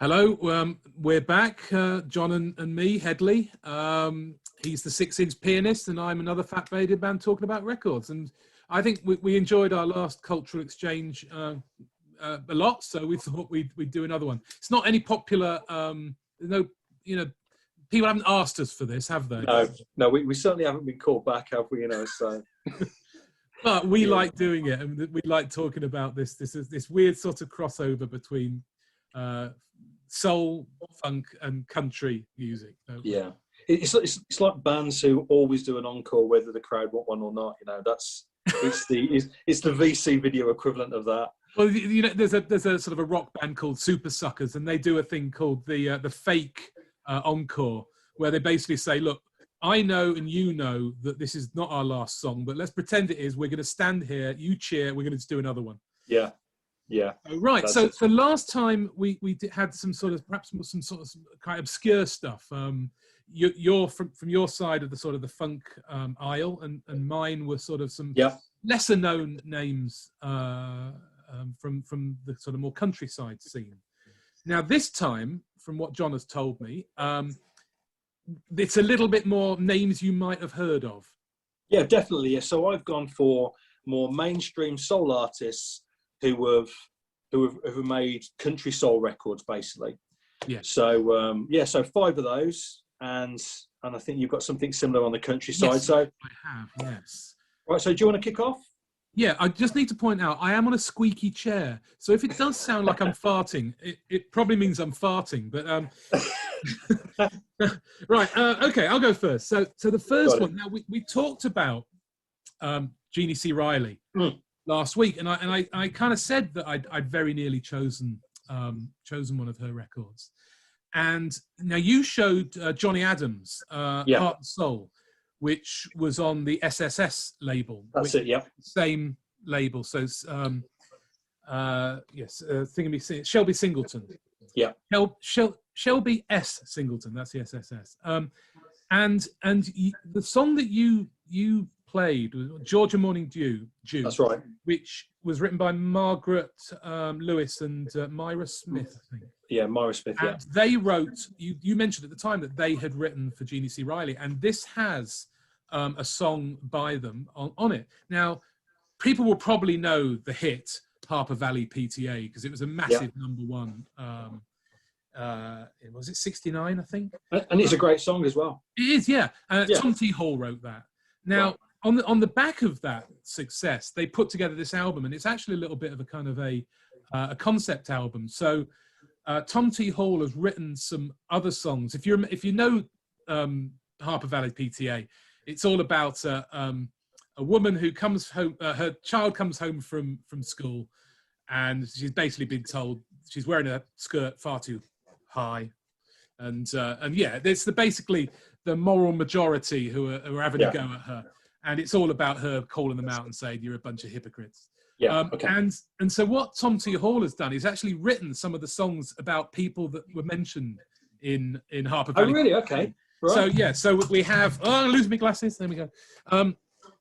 Hello, we're back, John and me, Headley. He's the 6-inch pianist, and I'm another fat bearded man talking about records. And I think we enjoyed our last cultural exchange a lot, so we thought we'd do another one. It's not any popular, no, people haven't asked us for this, have they? No, we certainly haven't been called back, have we? So. But we like doing it, and we like talking about this weird sort of crossover between soul, funk, and country music. Yeah, it's like bands who always do an encore, whether the crowd want one or not. It's the VC video equivalent of that. Well, there's a sort of a rock band called Super Suckers, and they do a thing called the fake encore, where they basically say, "Look, I know and you know that this is not our last song, but let's pretend it is. We're going to stand here, you cheer, we're going to just do another one." Yeah. Right. So last time we had some sort of kind of obscure stuff. You're from your side of the sort of the funk aisle, and mine were sort of some lesser known names from the sort of more countryside scene. Now this time, from what John has told me, it's a little bit more names you might have heard of. Yeah, definitely. Yeah. So I've gone for more mainstream soul artists who have made country soul records, basically. Yeah. So so 5 of those, and I think you've got something similar on the countryside. Yes, so I have. Yes. Right. So do you want to kick off? Yeah, I just need to point out I am on a squeaky chair, so if it does sound like I'm farting, it probably means I'm farting. But right, okay, I'll go first. So the first one. Now we talked about Jeannie C. Riley last week, and I kind of said that I'd very nearly chosen one of her records, and now you showed Johnny Adams' Heart and Soul, which was on the SSS label. That's it, yeah. Same label. So, Shelby Singleton. Yeah. Shelby S. Singleton, that's the SSS. And the song that you played, Georgia Morning Dew. That's right. Which was written by Margaret Lewis and Myra Smith, I think. Yeah, Myra Smith, yeah. And they wrote, you mentioned at the time that they had written for Jeannie C. Riley, and this has a song by them on it. Now, people will probably know the hit Harper Valley PTA because it was a massive number one. Was it 69, I think? And it's a great song as well. It is, yeah. Tom T. Hall wrote that. Now, on the back of that success, they put together this album, and it's actually a little bit of a kind of a concept album. So Tom T. Hall has written some other songs. If you know Harper Valley PTA, it's all about a woman who comes home. Her child comes home from school, and she's basically been told she's wearing a skirt far too high, and it's basically the moral majority who are having a go at her, and it's all about her calling them out and saying you're a bunch of hypocrites. And so what Tom T. Hall has done is actually written some of the songs about people that were mentioned in Harper Valley. Oh, really? Okay. Right. So we have, I'm losing my glasses. There we go.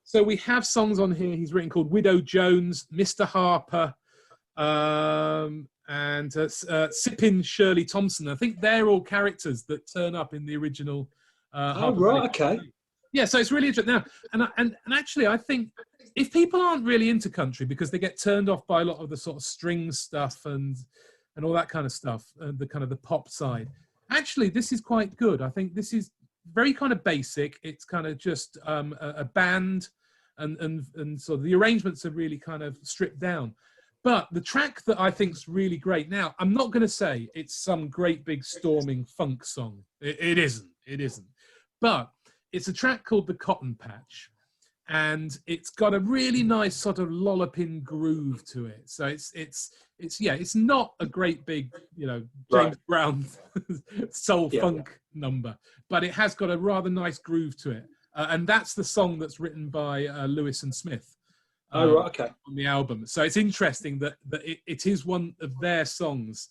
So we have songs on here he's written called Widow Jones, Mr. Harper, and Sippin' Shirley Thompson. I think they're all characters that turn up in the original. Okay. Yeah, so it's really interesting now, and actually, I think if people aren't really into country because they get turned off by a lot of the sort of string stuff and all that kind of stuff, the kind of the pop side. Actually, this is quite good. I think this is very kind of basic. It's kind of just a band, and so the arrangements are really kind of stripped down. But the track that I think is really great. Now, I'm not going to say it's some great big storming funk song. It isn't. But it's a track called The Cotton Patch, and it's got a really nice sort of lolloping groove to it. So it's not a great big, James Brown soul funk number, but it has got a rather nice groove to it. And that's the song that's written by Lewis and Smith. On the album. So it's interesting that it is one of their songs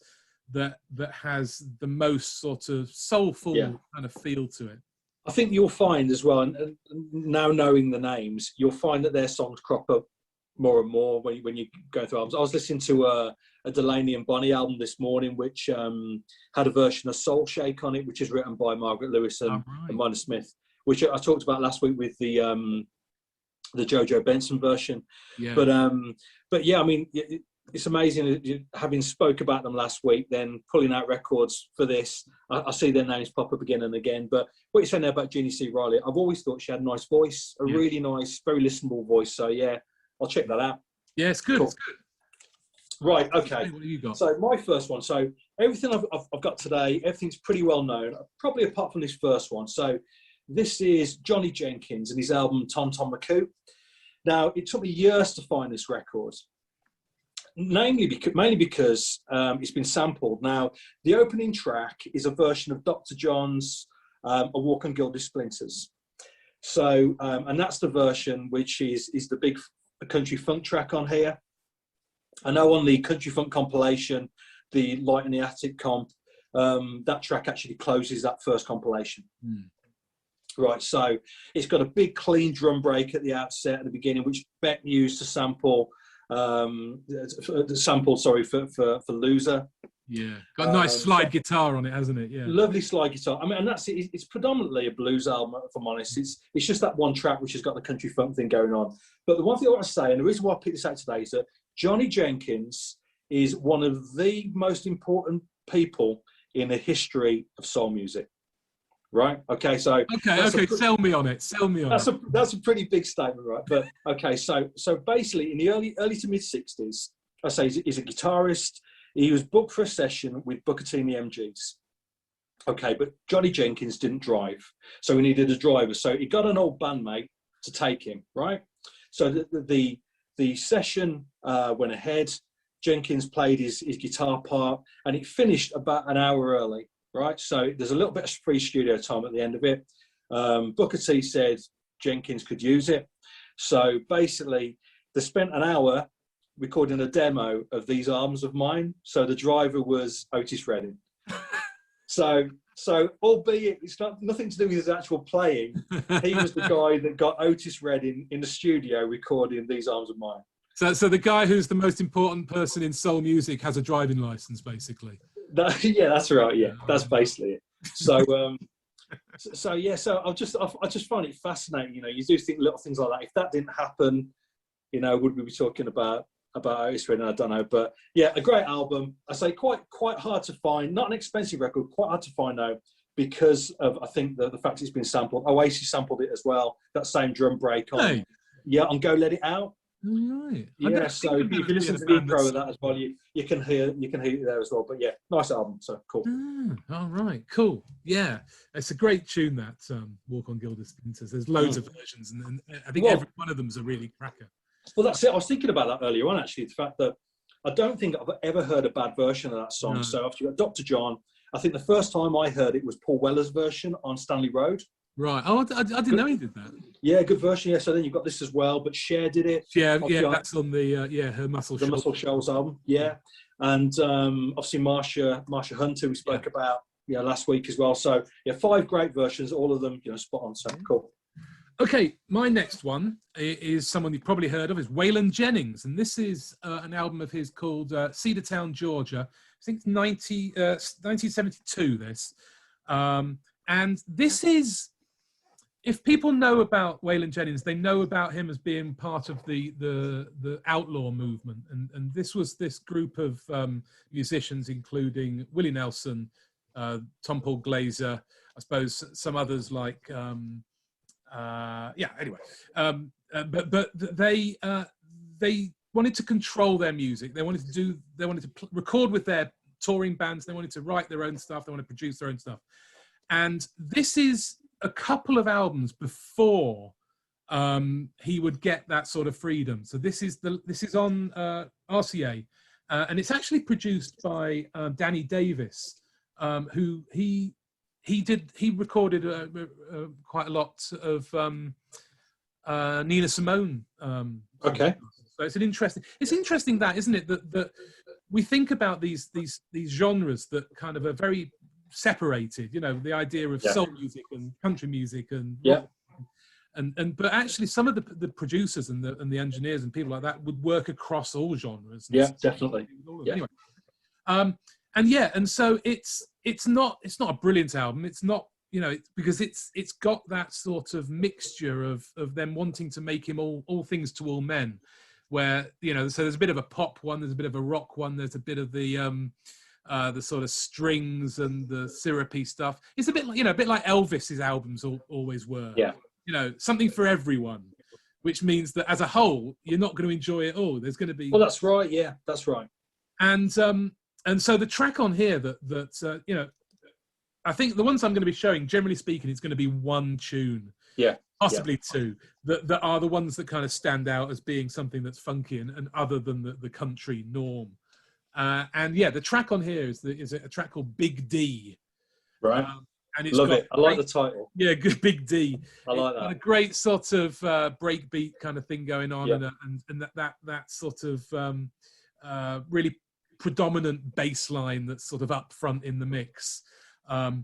that has the most sort of soulful kind of feel to it. I think you'll find as well, and now knowing the names, you'll find that their songs crop up more and more when you go through albums. I was listening to a Delaney and Bonnie album this morning, which had a version of Soul Shake on it, which is written by Margaret Lewis and Minor Smith, which I talked about last week with the Jojo Benson version. Yeah. But yeah, I mean, it's amazing having spoke about them last week, then pulling out records for this. I see their names pop up again and again. But what you're saying there about Jeannie C. Riley, I've always thought she had a nice voice, a really nice, very listenable voice. So yeah, I'll check that out. Yeah, it's good. Cool. It's good. Right, okay. What have you got? So my first one. So everything I've got today, everything's pretty well known, probably apart from this first one. So this is Johnny Jenkins and his album Tom Tom McCoo. Now, it took me years to find this record, mainly because it's been sampled. Now, the opening track is a version of Dr. John's A Walk on Gilded Splinters. So, and that's the version which is the big country funk track on here. I know on the country funk compilation, the Light in the Attic comp, that track actually closes that first compilation. Right, so it's got a big clean drum break at the outset at the beginning, which Beck used to sample for Loser. Yeah, got a nice slide guitar on it, hasn't it? Yeah, lovely slide guitar. I mean, and that's it. It's predominantly a blues album, if I'm honest. It's just that one track which has got the country funk thing going on. But the one thing I want to say, and the reason why I picked this out today, is that Johnny Jenkins is one of the most important people in the history of soul music. Right. Okay. So. Okay. Sell me on it. That's a pretty big statement, right? But okay. So basically, in the early to mid '60s, I say he's a guitarist. He was booked for a session with Booker T and the MGs. Okay, but Johnny Jenkins didn't drive, so he needed a driver. So he got an old bandmate to take him. Right. So the session went ahead. Jenkins played his guitar part, and it finished about an hour early. Right, so there's a little bit of free studio time at the end of it. Booker T said Jenkins could use it. So basically, they spent an hour recording a demo of These Arms of Mine. So the driver was Otis Redding. So albeit it's nothing to do with his actual playing, he was the guy that got Otis Redding in the studio recording These Arms of Mine. So the guy who's the most important person in soul music has a driving license, basically. Yeah, that's right. Yeah, that's basically it. So, so I just find it fascinating. You know, you do think little things like that. If that didn't happen, you know, would we be talking about Otis Redding? I don't know, but yeah, a great album. I say quite hard to find. Not an expensive record, quite hard to find though, because of I think the fact it's been sampled. Oasis sampled it as well. That same drum break on on Go Let It Out. Right. Yeah, so if you listen to the intro of that as well, you can hear it there as well. But yeah, nice album. So cool. All right, cool. Yeah, it's a great tune, that Walk on Gilded Splinters. There's loads of versions, and I think every one of them is a really cracker. Well, that's it. I was thinking about that earlier on, actually. The fact that I don't think I've ever heard a bad version of that song. No. So after you got Dr. John, I think the first time I heard it was Paul Weller's version on Stanley Road. Right. Oh, I didn't know he did that. Yeah, good version. Yeah. So then you've got this as well, but Cher did it. Yeah, that's on the Her Muscle Shoals. The Muscle Shoals album. Yeah, and obviously Marsha Hunter we spoke about last week as well. So yeah, 5 great versions, all of them spot on. So cool. Okay, my next one is someone you've probably heard of, is Waylon Jennings, and this is an album of his called Cedartown, Georgia. I think it's 1972. This, and this is. If people know about Waylon Jennings, they know about him as being part of the outlaw movement, and this was this group of musicians, including Willie Nelson, Tom Paul Glaser, I suppose some others like anyway, but they wanted to control their music. They wanted to record with their touring bands. They wanted to write their own stuff. They wanted to produce their own stuff, and this is a couple of albums before he would get that sort of freedom. So this is on RCA, and it's actually produced by Danny Davis, who he recorded quite a lot of Nina Simone. Okay. So it's interesting that, isn't it, that we think about these genres that kind of are very separated, the idea of soul music and country music and rock. But actually some of the producers and the engineers and people like that would work across all genres. Yeah, definitely. Yeah. Anyway, and so it's not a brilliant album. It's not, because it's got that sort of mixture of them wanting to make him all things to all men, where so there's a bit of a pop one, there's a bit of a rock one, there's a bit of the sort of strings and the syrupy stuff. It's a bit like a bit like Elvis's albums always were. Yeah. Something for everyone, which means that as a whole you're not going to enjoy it all. There's going to be. Well, that's right. Yeah, that's right. And so the track on here that I think the ones I'm going to be showing, generally speaking, it's going to be one tune. Yeah. Possibly two that are the ones that kind of stand out as being something that's funky and other than the country norm. The track on here is a track called Big D. Right. And it's Love it. I like the title. Yeah, good Big D. I like that. A great sort of breakbeat kind of thing going on, yeah. and that sort of really predominant bass line that's sort of up front in the mix. But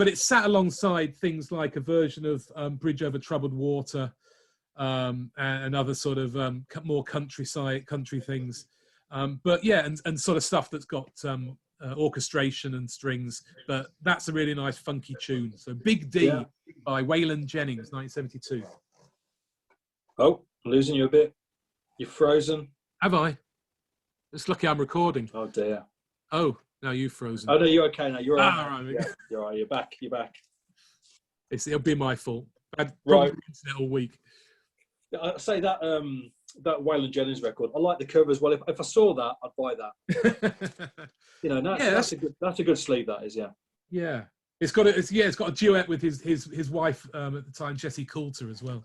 it's sat alongside things like a version of Bridge Over Troubled Water and other sort of more country things. And sort of stuff that's got orchestration and strings, but that's a really nice funky tune. So Big D by Waylon Jennings, 1972. Oh, I'm losing you a bit. You're frozen. Have I? It's lucky I'm recording. Oh dear. Oh, no, you've frozen. Oh no, you're okay now. You're all right. Right. Yeah, you're all right. You're back. It'll be my fault. I've Right. internet all week. I say that that Waylon Jennings record. I like the cover as well. If I saw that, I'd buy that. That's a good sleeve. That is, yeah. Yeah, it's got a duet with his wife at the time, Jessie Coulter, as well.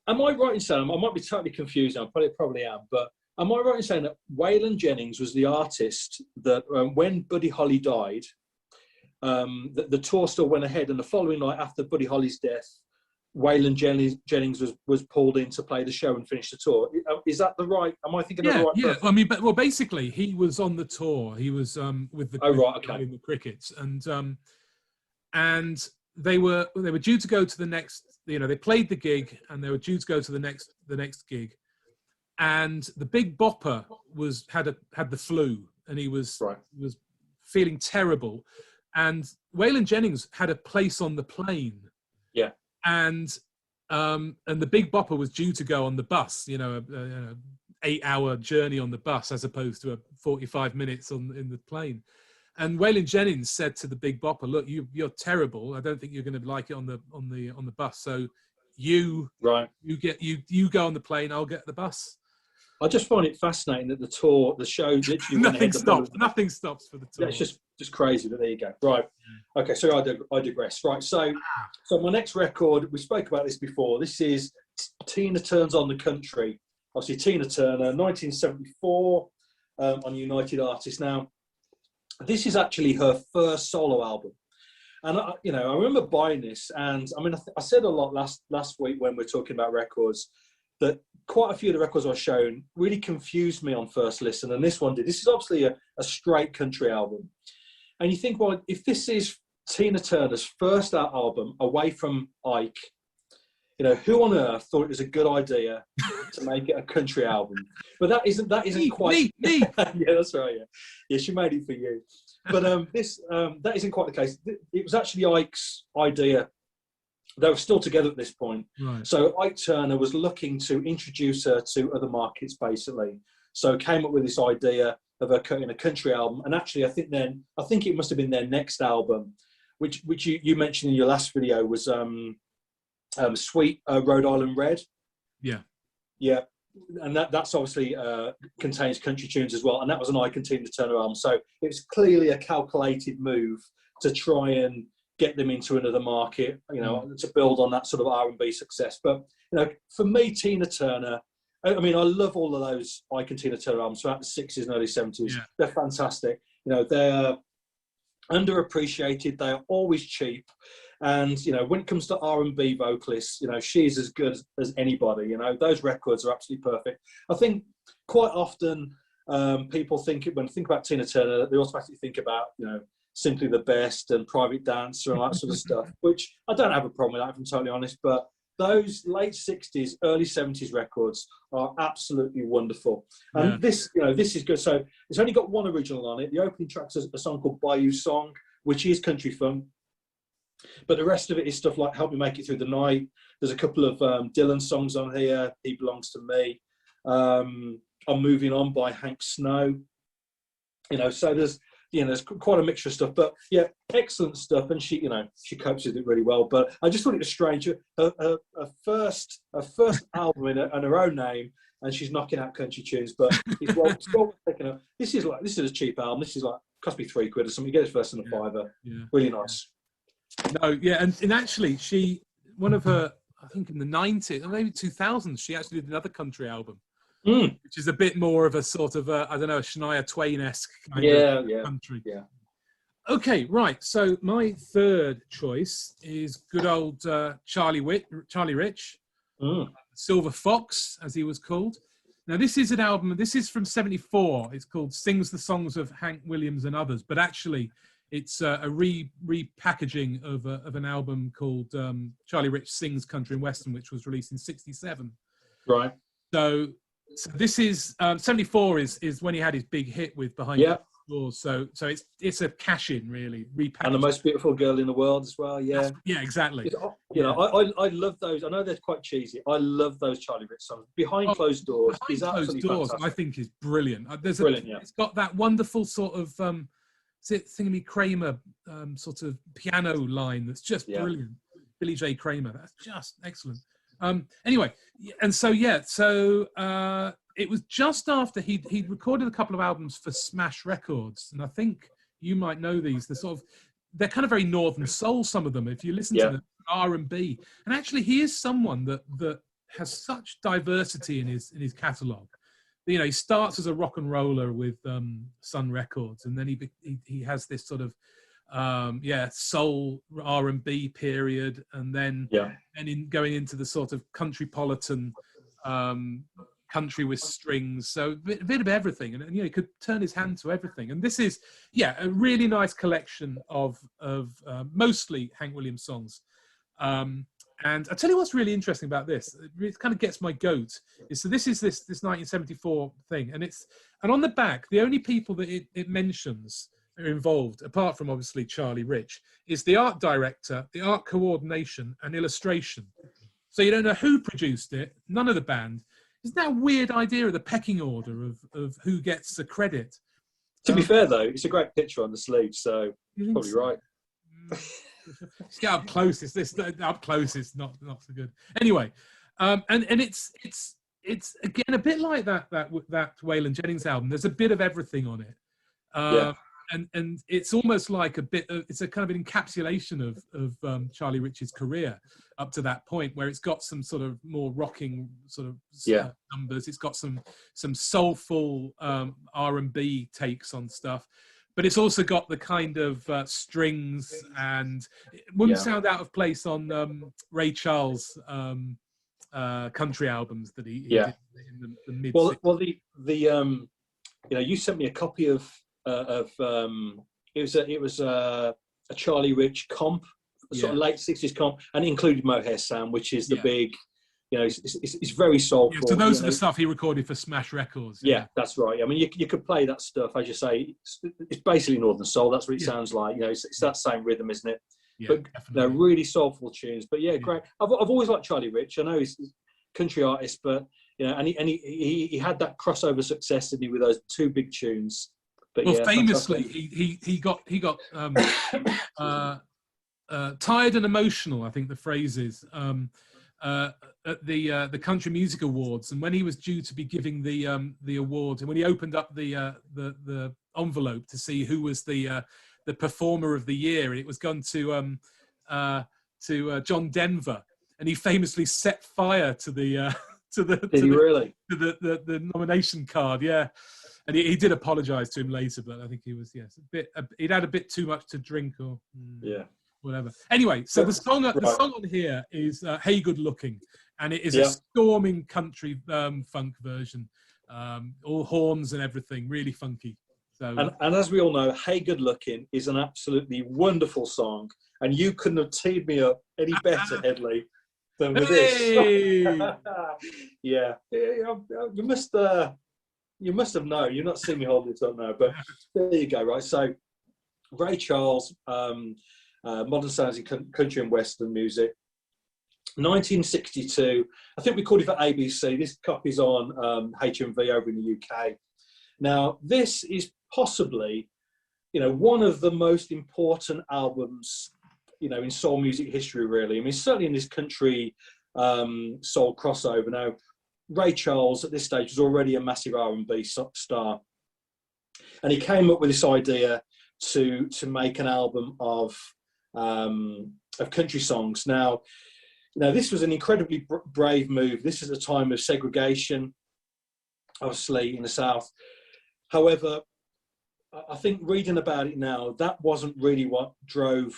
Am I right in saying, I might be totally confused now, probably am, but am I right in saying that Waylon Jennings was the artist that when Buddy Holly died, the tour still went ahead, and the following night after Buddy Holly's death, Waylon Jennings was pulled in to play the show and finish the tour. Is that the right? Am I thinking of the right? Yeah. person? I mean, basically, he was on the tour. He was with the in the Crickets, and they were due to go to the next. They played the gig, and they were due to go to the next gig, and the Big Bopper had the flu, and he was feeling terrible, and Waylon Jennings had a place on the plane. Yeah. And the Big Bopper was due to go on the bus, a 8-hour journey on the bus as opposed to a 45 minutes in the plane. And Waylon Jennings said to the Big Bopper, "Look, you're terrible. I don't think you're going to like it on the bus. So you go on the plane. I'll get the bus." I just find it fascinating that the show literally nothing stops for the tour. Yeah, it's just crazy, but there you go. Right. Okay, so I digress. Right, so my next record, we spoke about this before. This is Tina Turns on the Country. Obviously, Tina Turner, 1974 on United Artists. Now, this is actually her first solo album. And, I remember buying this, and I mean, I said a lot last week when we were talking about records, that quite a few of the records I've shown really confused me on first listen, and this one did. This is obviously a straight country album. And you think, well, if this is Tina Turner's first album away from Ike, who on earth thought it was a good idea to make it a country album? But that isn't quite... Me. Yeah, that's right, yeah. Yeah, she made it for you. But that isn't quite the case. It was actually Ike's idea. They were still together at this point. Right. So Ike Turner was looking to introduce her to other markets, basically. So came up with this idea of her cutting a country album. And actually, I think it must have been their next album, which you mentioned in your last video, was Sweet Rhode Island Red. Yeah. Yeah. And that's obviously contains country tunes as well. And that was an Ike and Tina Turner album. So it was clearly a calculated move to try and get them into another market, to build on that sort of R&B success. But, for me, Tina Turner, I mean, I love all of those Ike and Tina Turner albums throughout the 60s and early 70s. Yeah. They're fantastic. They're underappreciated. They're always cheap. And, when it comes to R&B vocalists, she's as good as anybody. Those records are absolutely perfect. I think quite often people think about Tina Turner, they automatically think about, Simply the Best and Private Dancer and all that sort of stuff, which I don't have a problem with that, if I'm totally honest. But those late 60s, early 70s records are absolutely wonderful. And this is good. So it's only got one original on it. The opening track's a song called Bayou Song, which is country funk. But the rest of it is stuff like Help Me Make It Through the Night. There's a couple of Dylan songs on here. He Belongs to Me. I'm Moving On by Hank Snow. So there's quite a mixture of stuff, but yeah, excellent stuff. And she copes with it really well. But I just thought it was strange. Her first album in her own name, and she's knocking out country tunes. But it's well taken up. This is a cheap album. This is like cost me £3 or something. You get it for less than a fiver. Yeah. Really nice. No, yeah, and actually, one of her, I think in the 90s, or maybe 2000s, she actually did another country album. Which is a bit more of a sort of a Shania Twain-esque kind of country. Yeah. Okay, right. So my third choice is good old Charlie Rich, Silver Fox, as he was called. Now this is an album. This is from '74. It's called "Sings the Songs of Hank Williams and Others," but actually it's a repackaging of an album called Charlie Rich Sings Country and Western, which was released in '67. Right. So this is 74 is when he had his big hit with Behind Closed Doors. So it's a cash-in, really, repackaged. And The Most Beautiful Girl in the World as well. Yeah, yeah, exactly. I love those. I know they're quite cheesy. I love those Charlie Rich songs. Behind Closed Doors is absolutely fantastic. I think is brilliant. Brilliant. It's got that wonderful sort of Thingy Kramer sort of piano line that's just brilliant. Billy J. Kramer. That's just excellent. Anyway, and so it was just after he'd recorded a couple of albums for Smash Records, and I think you might know these. They're kind of very northern soul. Some of them, if you listen to them, R&B, and actually he is someone that has such diversity in his catalogue. He starts as a rock and roller with Sun Records, and then he has this sort of soul R&B period, and then going into the sort of countrypolitan country with strings, so a bit of everything, and he could turn his hand to everything. And this is a really nice collection of mostly Hank Williams songs. And I'll tell you what's really interesting about this. It kind of gets my goat. This is this 1974 thing, and on the back, the only people that it mentions are involved, apart from obviously Charlie Rich, is the art director, the art coordination, and illustration. So you don't know who produced it, none of the band. Isn't that a weird idea of the pecking order of who gets the credit? To be fair, though, it's a great picture on the sleeve, so probably right. Let's get up close. Up close is not so good. Anyway, and it's again a bit like that Waylon Jennings album. There's a bit of everything on it. And it's almost like it's a kind of an encapsulation of Charlie Rich's career up to that point, where it's got some sort of more rocking sort of numbers. It's got some soulful R&B takes on stuff, but it's also got the kind of strings, and it wouldn't sound out of place on Ray Charles' country albums that he did in the mid. Well, you sent me a copy of it was a Charlie Rich comp, sort of late 60s comp, and it included Mohair Sam, which is the big, it's very soulful. So those are the stuff he recorded for Smash Records. Yeah, that's right. I mean, you could play that stuff, as you say. It's basically Northern Soul. That's what it sounds like. It's that same rhythm, isn't it? Yeah, but definitely. they're really soulful tunes. But great. I've always liked Charlie Rich. I know he's a country artist, but and he had that crossover success, didn't he, with those two big tunes. But famously, he got tired and emotional, I think the phrase is, at the Country Music Awards, and when he was due to be giving the award, and when he opened up the envelope to see who was the performer of the year, and it was gone to John Denver, and he famously set fire to the nomination card, And he did apologise to him later, but I think he was he'd had a bit too much to drink or whatever. Anyway, so the song on here is "Hey Good Looking," and it is a storming country funk version, all horns and everything, really funky. So and as we all know, "Hey Good Looking" is an absolutely wonderful song, and you couldn't have teed me up any better, Headley. than with Hey! this. Yeah, you must have known. You've not seen me holding it up now, but there you go. Right, so Ray Charles, Modern Sounds in Country and Western Music, 1962. I think we called it for ABC. This copy's on HMV over in the UK. Now, this is possibly, one of the most important albums, in soul music history, really. I mean, certainly in this country soul crossover. Now, Ray Charles at this stage was already a massive R&B star, and he came up with this idea to make an album of country songs. Now, this was an incredibly brave move. This is a time of segregation, obviously, in the South. However, I think reading about it now, that wasn't really what drove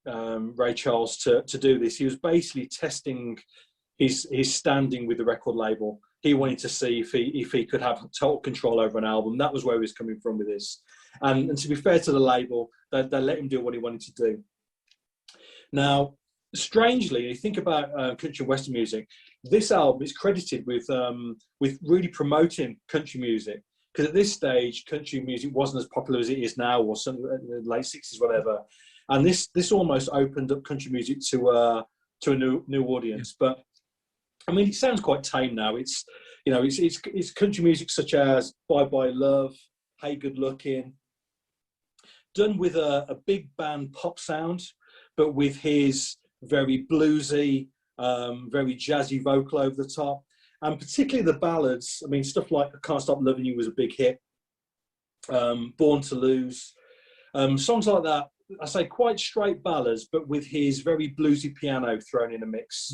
Ray Charles to do this. He was basically testing his standing with the record label. He wanted to see if he could have total control over an album. That was where he was coming from with this. And to be fair to the label, they let him do what he wanted to do. Now, strangely, you think about country and western music, this album is credited with really promoting country music, because at this stage, country music wasn't as popular as it is now, or something in the late 60s, whatever. And this almost opened up country music to a new audience. But I mean, it sounds quite tame now. It's country music such as Bye Bye Love, Hey Good Looking, done with a big band pop sound, but with his very bluesy, very jazzy vocal over the top. And particularly the ballads. I mean, stuff like I Can't Stop Loving You was a big hit. Born to Lose. Songs like that, I say quite straight ballads, but with his very bluesy piano thrown in a mix.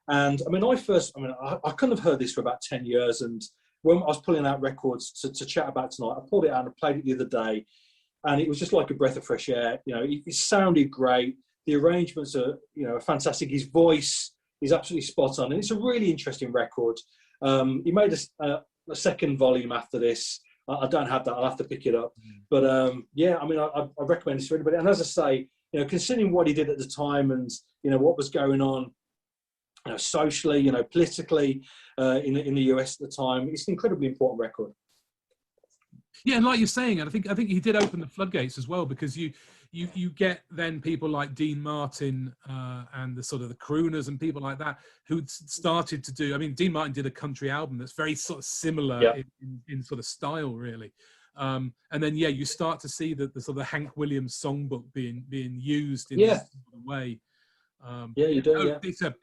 And I mean, I couldn't have heard this for about 10 years. And when I was pulling out records to chat about tonight, I pulled it out and I played it the other day. And it was just like a breath of fresh air. It sounded great. The arrangements are, fantastic. His voice is absolutely spot on. And it's a really interesting record. He made a second volume after this. I don't have that. I'll have to pick it up. But I mean, I recommend this for anybody. And as I say, considering what he did at the time and, what was going on, socially, politically in the US at the time, it's an incredibly important record. Yeah, and like you're saying, and I think he did open the floodgates as well, because you get then people like Dean Martin and the sort of the crooners and people like that who started to do. I mean, Dean Martin did a country album that's very sort of similar in sort of style, really. And then you start to see the sort of Hank Williams songbook being used in this sort of way. You do. It's a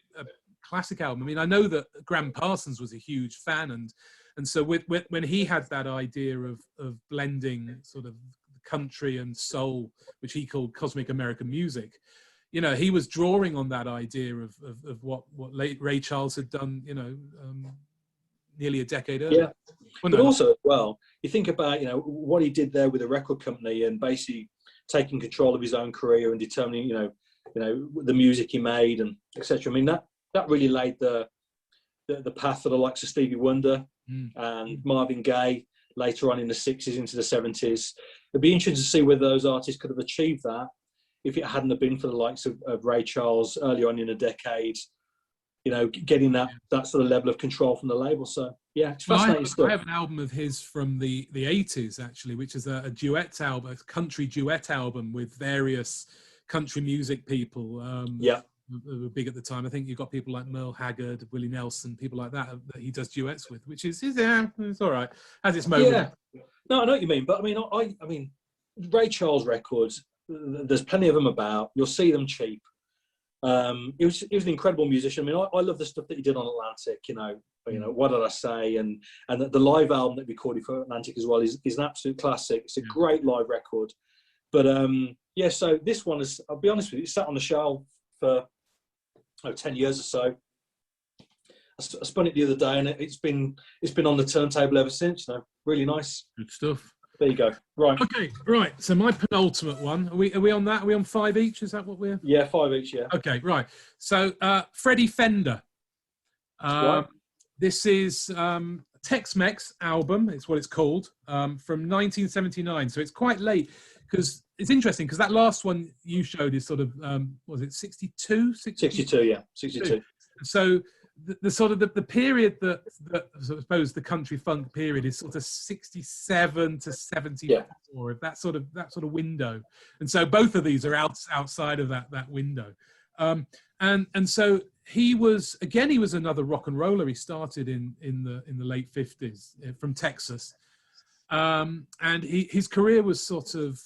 classic album. I mean, I know that Graham Parsons was a huge fan, and so when he had that idea of blending sort of country and soul, which he called cosmic American music, he was drawing on that idea of what late Ray Charles had done, nearly a decade earlier. But also as well, you think about what he did there with a record company and basically taking control of his own career and determining the music he made and etc. I mean, that really laid the path for the likes of Stevie Wonder and Marvin Gaye later on in the 60s into the 70s. It'd be interesting to see whether those artists could have achieved that if it hadn't have been for the likes of Ray Charles early on in the decade, getting that sort of level of control from the label. So it's fascinating stuff. I have an album of his from the 80s actually, which is a duet album, a country duet album with various country music people. Who were big at the time. I think you've got people like Merle Haggard, Willie Nelson, people like that he does duets with, which is it's all right. Has its moment. Yeah. No, I know what you mean, but I mean, Ray Charles records, there's plenty of them about. You'll see them cheap. He was an incredible musician. I mean, I love the stuff that he did on Atlantic. What did I say? And the live album that we recorded for Atlantic as well is an absolute classic. It's a great live record. But so this one is, I'll be honest with you, it sat on the shelf for 10 years or so. I spun it the other day, and it's been on the turntable ever since. Really nice. Good stuff. There you go. Right. Okay. Right. So my penultimate one. Are we on that? Are we on 5 each? Is that what we're? Yeah, 5 each. Yeah. Okay. Right. So Freddy Fender. Right. This is Tex-Mex album. It's what it's called. From 1979. So it's quite late. Because it's interesting, because that last one you showed is sort of, was it 62? 62, yeah, 62. So the sort of the period that I suppose the country funk period is sort of 67 to 74, if that sort of window. And so both of these are outside of that window. And so he was another rock and roller. He started in the late 50s from Texas. And his career was sort of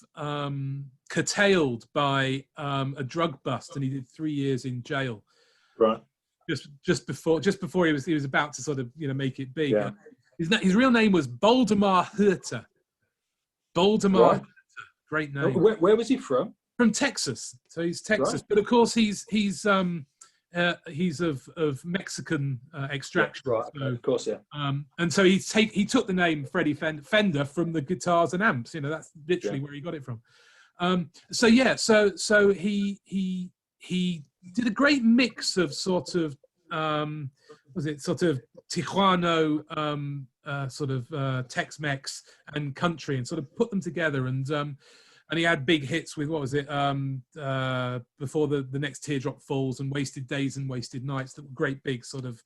curtailed by a drug bust, and he did 3 years in jail. Right. Just before he was about to sort of make it big. Yeah. His real name was Boldemar Hurter. Boldemar Hurter, great name. Where was he from? From Texas. So he's Texas, right. But of course he's of Mexican extraction. Yeah, right. So, of course, yeah. And so he took the name Freddy Fender from the guitars and amps. That's literally where he got it from. So he did a great mix of sort of Tijuano Tex-Mex and country, and sort of put them together, and he had big hits with Before the Next Teardrop Falls and Wasted Days and Wasted Nights, that were great big sort of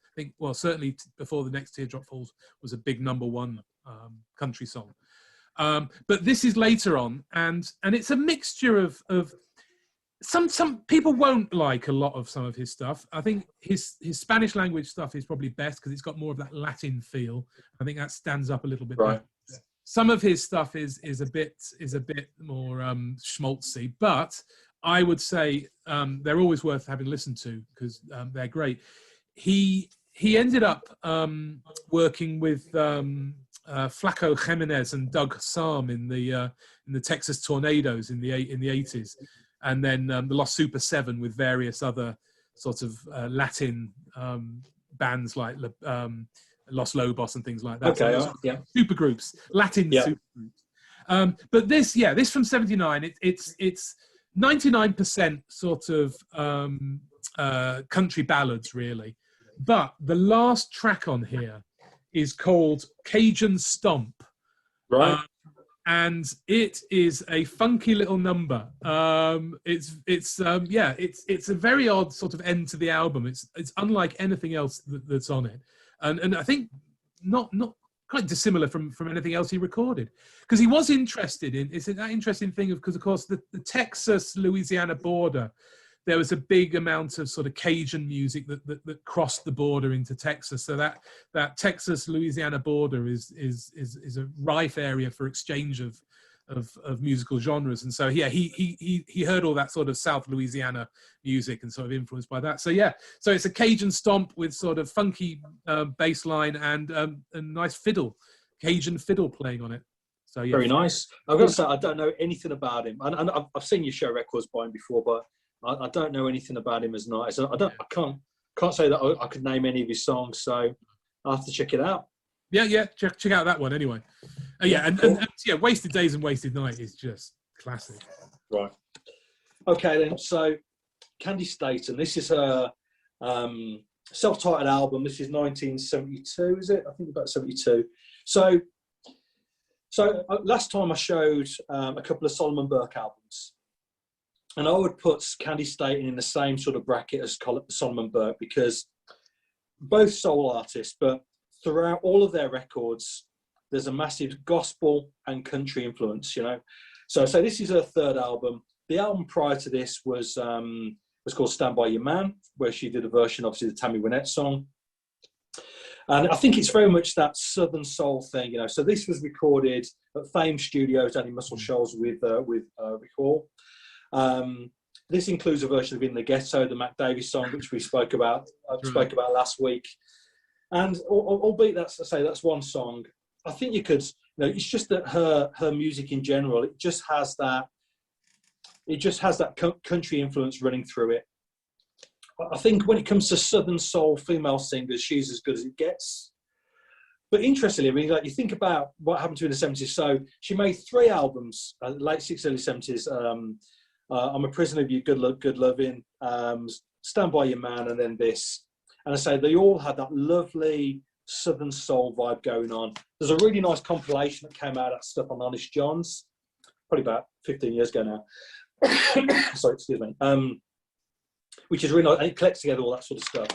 certainly Before the Next Teardrop Falls was a big #1 country song. But this is later on, and it's a mixture of some people won't like a lot of some of his stuff. I think his Spanish language stuff is probably best because it's got more of that Latin feel. I think that stands up a little bit better. Some of his stuff is a bit more schmaltzy, but I would say they're always worth having listened to because they're great. He ended up working with Flaco Jimenez and Doug Sam in the Texas Tornadoes in the 80s. And then the Los Super 7 with various other sort of Latin bands like Los Lobos and things like that. Okay, so super groups, Latin super groups. But this from '79, it's 99% sort of country ballads, really. But the last track on here is called Cajun Stomp. Right. And it is a funky little number. It's a very odd sort of end to the album. It's unlike anything else that's on it, and I think not quite dissimilar from anything else he recorded, because he was interested in. It's that interesting thing because of course the Texas Louisiana border. There was a big amount of sort of Cajun music that crossed the border into Texas. So that Texas Louisiana border is a rife area for exchange of musical genres. And so he heard all that sort of South Louisiana music and sort of influenced by that. So so it's a Cajun stomp with sort of funky bass line and a nice Cajun fiddle playing on it. So very nice. I've got to say I don't know anything about him, and I've seen you show records by him before, but I don't know anything about him as an artist. I can't say that I could name any of his songs, so I'll have to check it out. Yeah, check out that one anyway. And Wasted Days and Wasted Night is just classic. Right. Okay then. So Candi Staton, this is her self-titled album. This is 1972, is it? I think about 72. So last time I showed a couple of Solomon Burke albums. And I would put Candi Staton in the same sort of bracket as Solomon Burke, because both soul artists, but throughout all of their records, there's a massive gospel and country influence, So this is her third album. The album prior to this was called Stand By Your Man, where she did a version, obviously, the Tammy Wynette song. And I think it's very much that Southern soul thing, So this was recorded at Fame Studios down in Muscle Shoals with Rick Hall. This includes a version of In the Ghetto, the Mac Davis song, which we spoke about last week. And albeit that's one song, I think you could, it's just that her music in general, it just has that country influence running through it. I think when it comes to Southern soul female singers, she's as good as it gets. But interestingly, you think about what happened to her in the 70s. So she made 3 albums, late 60s, early 70s. I'm a Prisoner of You, Good Loving, Stand By Your Man, and then this. And I say they all had that lovely Southern soul vibe going on. There's a really nice compilation that came out of that stuff on Honest John's, probably about 15 years ago now. Sorry, excuse me. Which is really nice, and it collects together all that sort of stuff.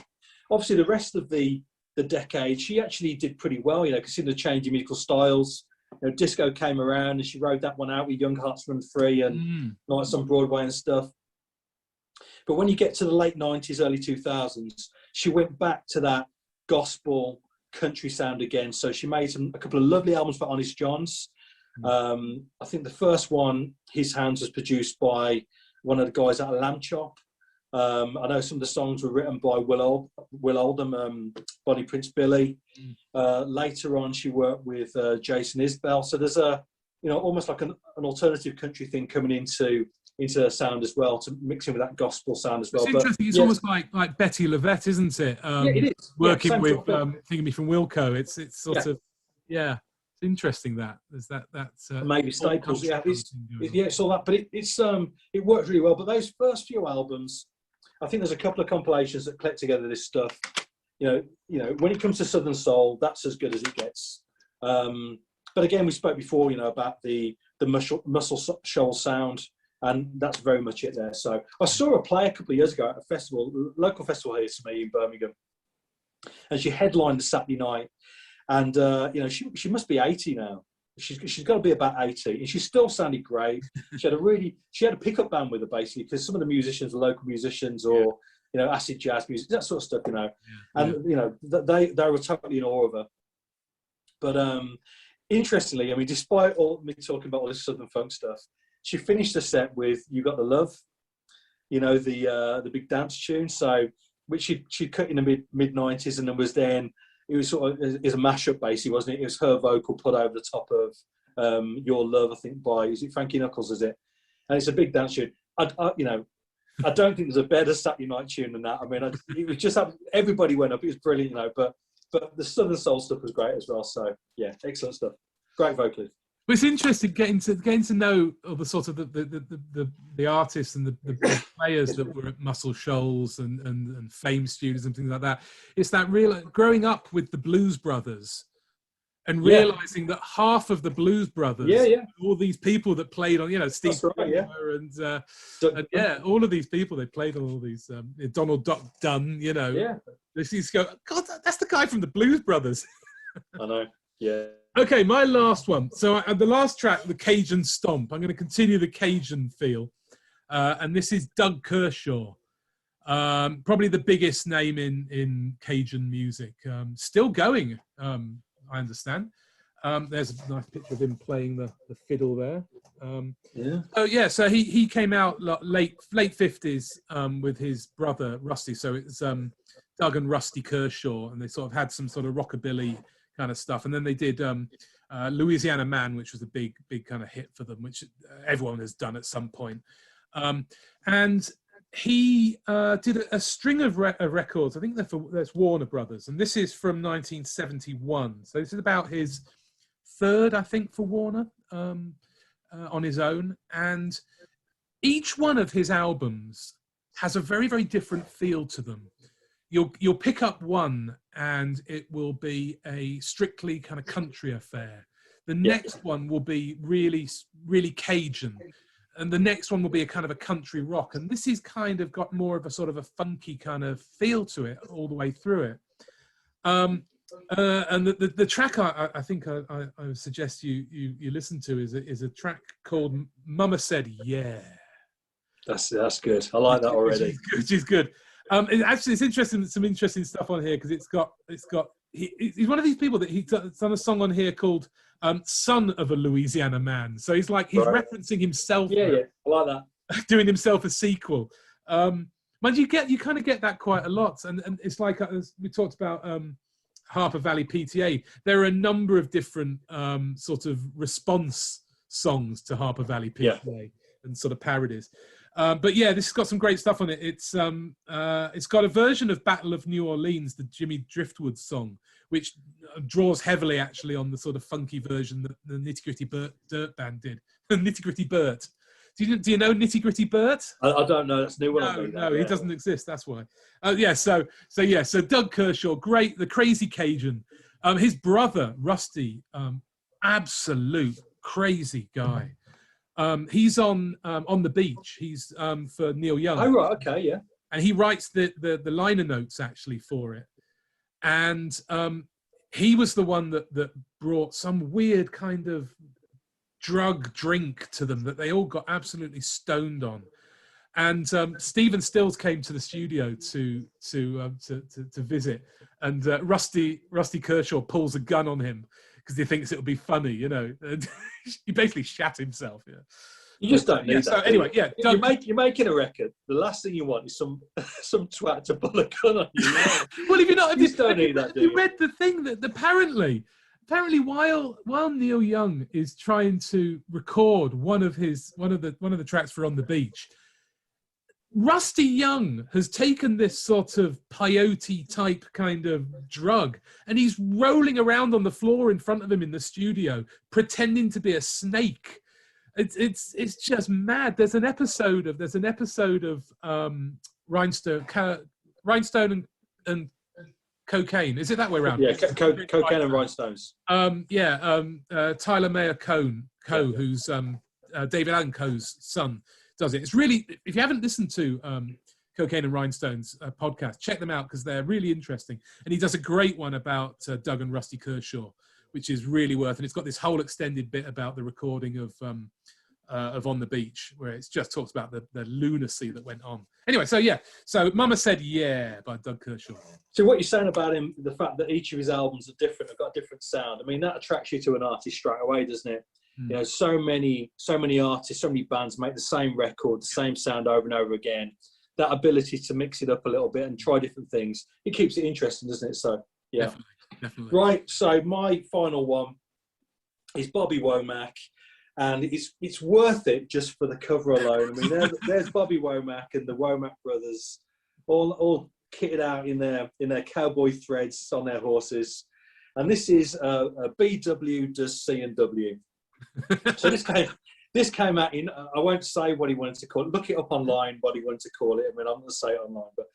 obviously the rest of the decade, she actually did pretty well, you know, considering the change in musical styles. You know, disco came around and she rode that one out with Young Hearts Run Free and Nights on Broadway and stuff. But when you get to the late 90s, early 2000s, she went back to that gospel country sound again. So she made a couple of lovely albums for Honest John's. I think the first one, His Hands, was produced by one of the guys at Lamb Chop. I know some of the songs were written by Will Oldham, Bonnie Prince Billy. Later on, she worked with Jason Isbell. So there's almost like an alternative country thing coming into her sound as well, to mix in with that gospel sound as well. It's interesting. It's almost like Betty Lavette, isn't it? It is. Working with Thinking Me from Wilco. It's sort of It's interesting that there's that maybe Staples. It's all that, but it worked really well. But those first few albums, I think there's a couple of compilations that collect together this stuff. You know, when it comes to Southern Soul, that's as good as it gets. But again, we spoke before, you know, about the Muscle Shoals sound, and that's very much it there. So I saw her play a couple of years ago at a festival, local festival here to me in Birmingham, and she headlined the Saturday night. And you know, she must be 80 now. She's got to be about 80, and she still sounded great. She had a pickup band with her, basically, because some of the musicians were local musicians or you know, acid jazz music, that sort of stuff, you know. And you know, they were totally in awe of her. But interestingly, I mean, despite all me talking about all this Southern funk stuff, she finished the set with "You Got the Love," you know, the big dance tune. So, which she cut in the mid 90s, and then was then. It was sort of is a mashup, basically, wasn't it? It was her vocal put over the top of "Your Love," I think, by, is it Frankie Knuckles? Is it? And it's a big dance tune. I don't think there's a better Saturday night tune than that. I mean, it was just everybody went up. It was brilliant, you know. But the Southern Soul stuff was great as well. So yeah, excellent stuff. Great vocalist. But it's interesting getting to know all the sort of the artists and the players that were at Muscle Shoals and Fame Studios and things like that. It's that real growing up with the Blues Brothers and realizing that half of the Blues Brothers, all these people that played on, you know, Steve and all of these people, they played on all these Donald Duck Dunn, you know. Yeah. They used to go, God, that's the guy from the Blues Brothers. I know. Yeah. Okay, my last one. So the last track, the Cajun Stomp. I'm going to continue the Cajun feel. And this is Doug Kershaw. Probably the biggest name in Cajun music. Still going, I understand. There's a nice picture of him playing the fiddle there. So he came out late 50s with his brother Rusty. So it's Doug and Rusty Kershaw, and they sort of had some sort of rockabilly kind of stuff, and then they did Louisiana Man, which was a big kind of hit for them, which everyone has done at some point. And he did a string of records. I think that's Warner Brothers, and this is from 1971. So this is about his third, I think, for Warner on his own. And each one of his albums has a very, very different feel to them. You'll pick up one and it will be a strictly kind of country affair. The next one will be really, really Cajun. And the next one will be a kind of a country rock. And this is kind of got more of a sort of a funky kind of feel to it all the way through it. And the track I think I would suggest you listen to is a track called Mama Said Yeah. That's good. I like that already. She's good. It's interesting. Some interesting stuff on here because he's one of these people that he's done a song on here called "Son of a Louisiana Man." So he's referencing himself. Yeah, I like that. Doing himself a sequel. But you kind of get that quite a lot, and it's like as we talked about Harper Valley PTA. There are a number of different sort of response songs to Harper Valley PTA and sort of parodies. But yeah, this has got some great stuff on it. It's got a version of Battle of New Orleans, the Jimmy Driftwood song, which draws heavily actually on the sort of funky version that the Nitty Gritty Dirt Band did. Nitty Gritty Burt. Do you know Nitty Gritty Burt? I don't know. That's a new one. No, he doesn't exist. That's why. So Doug Kershaw, great, the Crazy Cajun. His brother Rusty, absolute crazy guy. He's on the beach. He's for Neil Young. Oh right, okay, yeah. and he writes the liner notes actually for it. And he was the one that brought some weird kind of drink to them that they all got absolutely stoned on. And Stephen Stills came to the studio to visit, and Rusty Kershaw pulls a gun on him because he thinks it'll be funny, you know. And he basically shat himself. Yeah, you just don't need that. So anyway, yeah, you're making a record. The last thing you want is some twat to pull a gun on you. Well, if you don't need that, do you? You read the thing that apparently while Neil Young is trying to record one of the tracks for On the Beach, Rusty Young has taken this sort of peyote type kind of drug, and he's rolling around on the floor in front of him in the studio, pretending to be a snake. It's just mad. There's an episode of Rhinestone and Cocaine. Is it that way around? Yeah, Cocaine and Rhinestones. Tyler Mayer Coe, who's David Allen Coe's son, does it. It's really, if you haven't listened to Cocaine and Rhinestones podcast, check them out because they're really interesting. And he does a great one about Doug and Rusty Kershaw, which is really worth. And it's got this whole extended bit about the recording of On the Beach, where it's just talks about the lunacy that went on. Anyway, so Mama Said Yeah by Doug Kershaw. So what you're saying about him, the fact that each of his albums are different, have got a different sound, I mean, that attracts you to an artist straight away, doesn't it? You know, so many artists, so many bands make the same record, the same sound over and over again. That ability to mix it up a little bit and try different things, it keeps it interesting, doesn't it? So, yeah. Definitely. Right, so my final one is Bobby Womack, and it's worth it just for the cover alone. I mean, there's Bobby Womack and the Womack brothers, all kitted out in their cowboy threads on their horses, and this is a BW does C&W. So this came out in, I won't say what he wanted to call it. Look it up online, what he wanted to call it. I mean, I'm going to say it online, but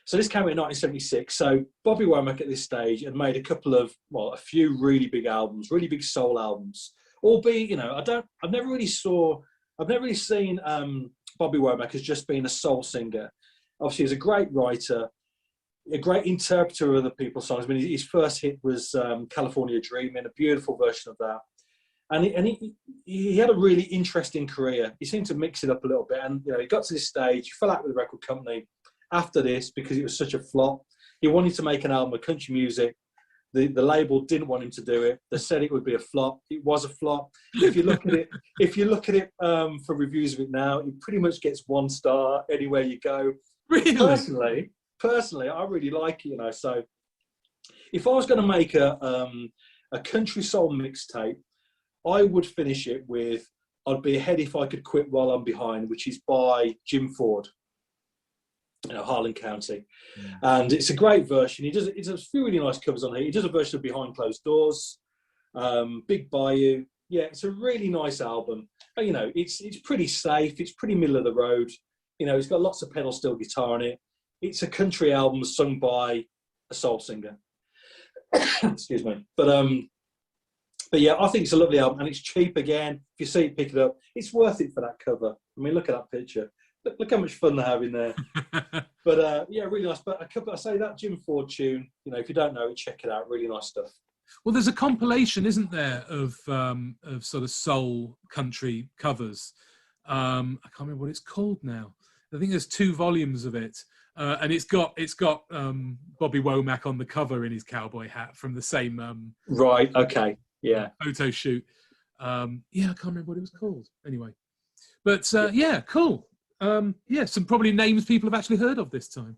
so this came out in 1976. So Bobby Womack at this stage had made a few really big albums, really big soul albums. Albeit, you know, I've never really seen Bobby Womack as just being a soul singer. Obviously, he's a great writer, a great interpreter of other people's songs. I mean, his first hit was California Dreaming, a beautiful version of that. And he had a really interesting career. He seemed to mix it up a little bit. And, you know, he got to this stage, he fell out with the record company after this because it was such a flop. He wanted to make an album of country music. The label didn't want him to do it. They said it would be a flop. It was a flop. If you look at it for reviews of it now, it pretty much gets 1 star anywhere you go. Really? Personally, I really like it, you know. So if I was going to make a country soul mixtape, I would finish it with I'd Be Ahead If I Could Quit While I'm Behind, which is by Jim Ford, you know, Harlan County. And it's a great version. He does a few really nice covers on here. He does a version of Behind Closed Doors, Big Bayou. Yeah, it's a really nice album. But, you know, it's pretty safe. It's pretty middle of the road. You know, it's got lots of pedal steel guitar on it. It's a country album sung by a soul singer. Excuse me. But yeah, I think it's a lovely album, and it's cheap again. If you see it, pick it up. It's worth it for that cover. I mean, look at that picture. Look how much fun they're having there. But yeah, really nice. But I say that Jim Ford tune, you know, if you don't know it, check it out. Really nice stuff. Well, there's a compilation, isn't there, of sort of soul country covers. I can't remember what it's called now. I think there's 2 volumes of it. And it's got Bobby Womack on the cover in his cowboy hat from the same right. Okay. Yeah. Photo shoot. Yeah, I can't remember what it was called. Anyway, but yeah, cool. Yeah, some probably names people have actually heard of this time.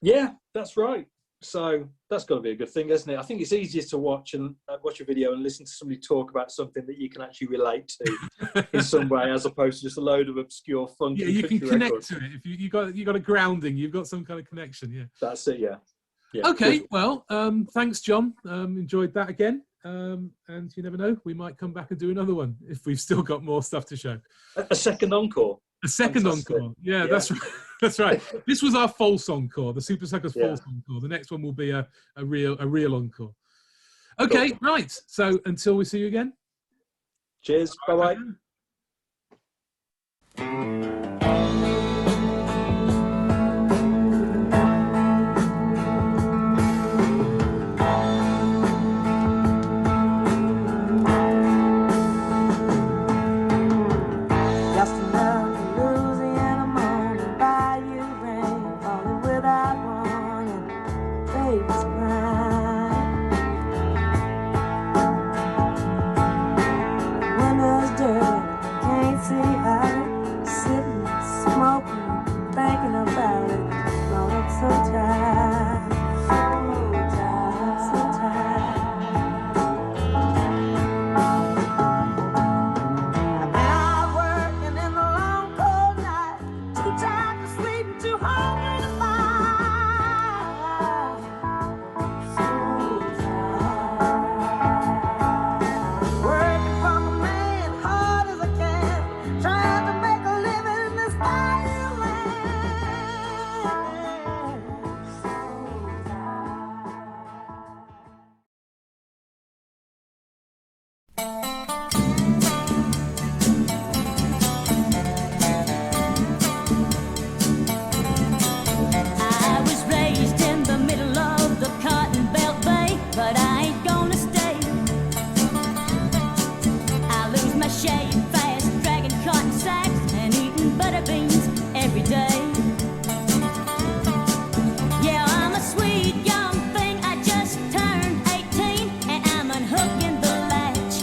Yeah, that's right. So that's got to be a good thing, isn't it? I think it's easier to watch a video and listen to somebody talk about something that you can actually relate to in some way, as opposed to just a load of obscure funky. Yeah, you can connect records. to it if you got a grounding. You've got some kind of connection. Yeah, that's it. Yeah. Okay. Good. Well, thanks, John. Enjoyed that again. And you never know, we might come back and do another one if we've still got more stuff to show. A second encore. A second encore. Yeah, that's right. That's right. This was our false encore, the Super Suckers false encore. The next one will be a real encore. Okay, cool. Right. So until we see you again. Cheers. Bye-bye. shave fast, dragging cotton sacks and eating butter beans every day. Yeah, I'm a sweet young thing. I just turned 18 and I'm unhooking the latch.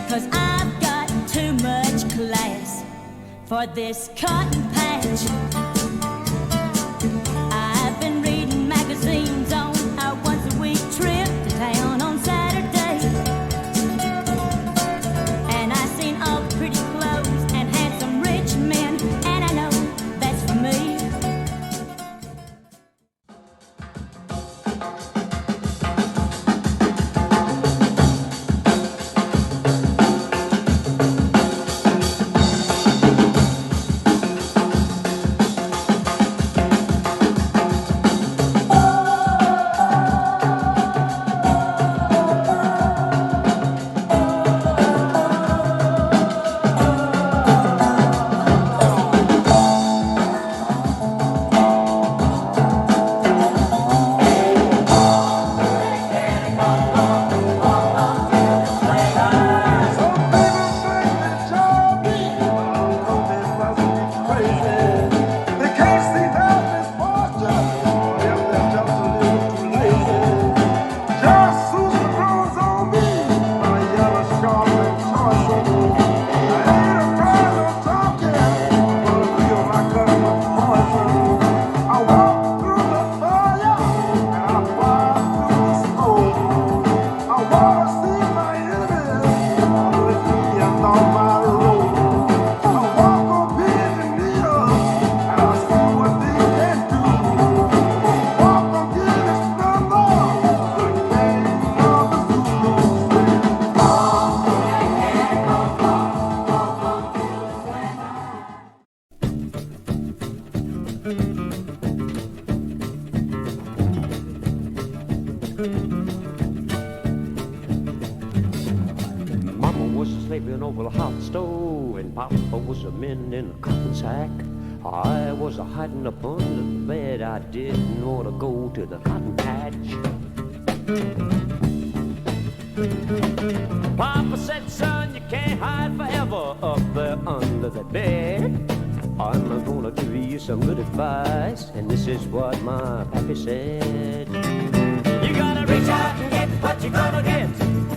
'Cause I've got too much class for this cotton patch. I've been reading magazines on our once-a-week trip to town on Saturday, and I seen all the pretty clothes and handsome rich men, and I know that's for me. sleeping over the hot stove, and Papa was a mending a cotton sack. I was a hiding up under the bed. I didn't want to go to the cotton patch. Papa said, son, you can't hide forever up there under the bed. I'm gonna give you some good advice, and this is what my pappy said. You gotta reach out and get what you're gonna get,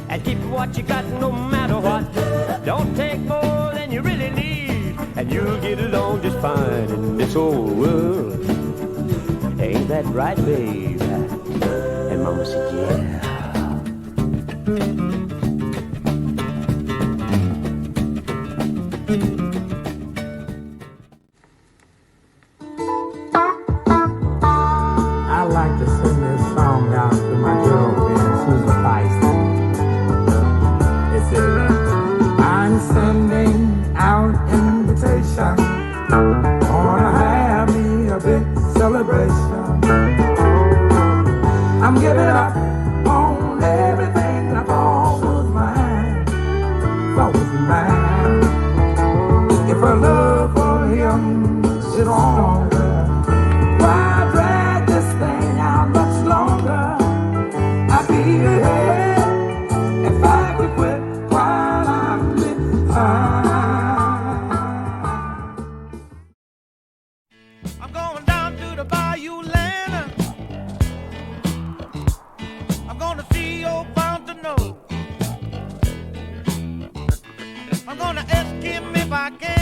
and keep what you got no matter what. Don't take more than you really need, and you'll get along just fine in this old world. Ain't that right, babe? And Mama said, yeah. I like to sing this song out to my girlfriend, Susan Feisty. It says, I'm sending out invitation, wanna have me a big celebration. I'm giving up on everything I thought was mine, If her love for him is stronger, why drag this thing out much longer? I'd be ahead if I could quit while I'm behind. I'm going down to the Bayou Land. I'm gonna see old Fountain. I'm gonna ask him if I can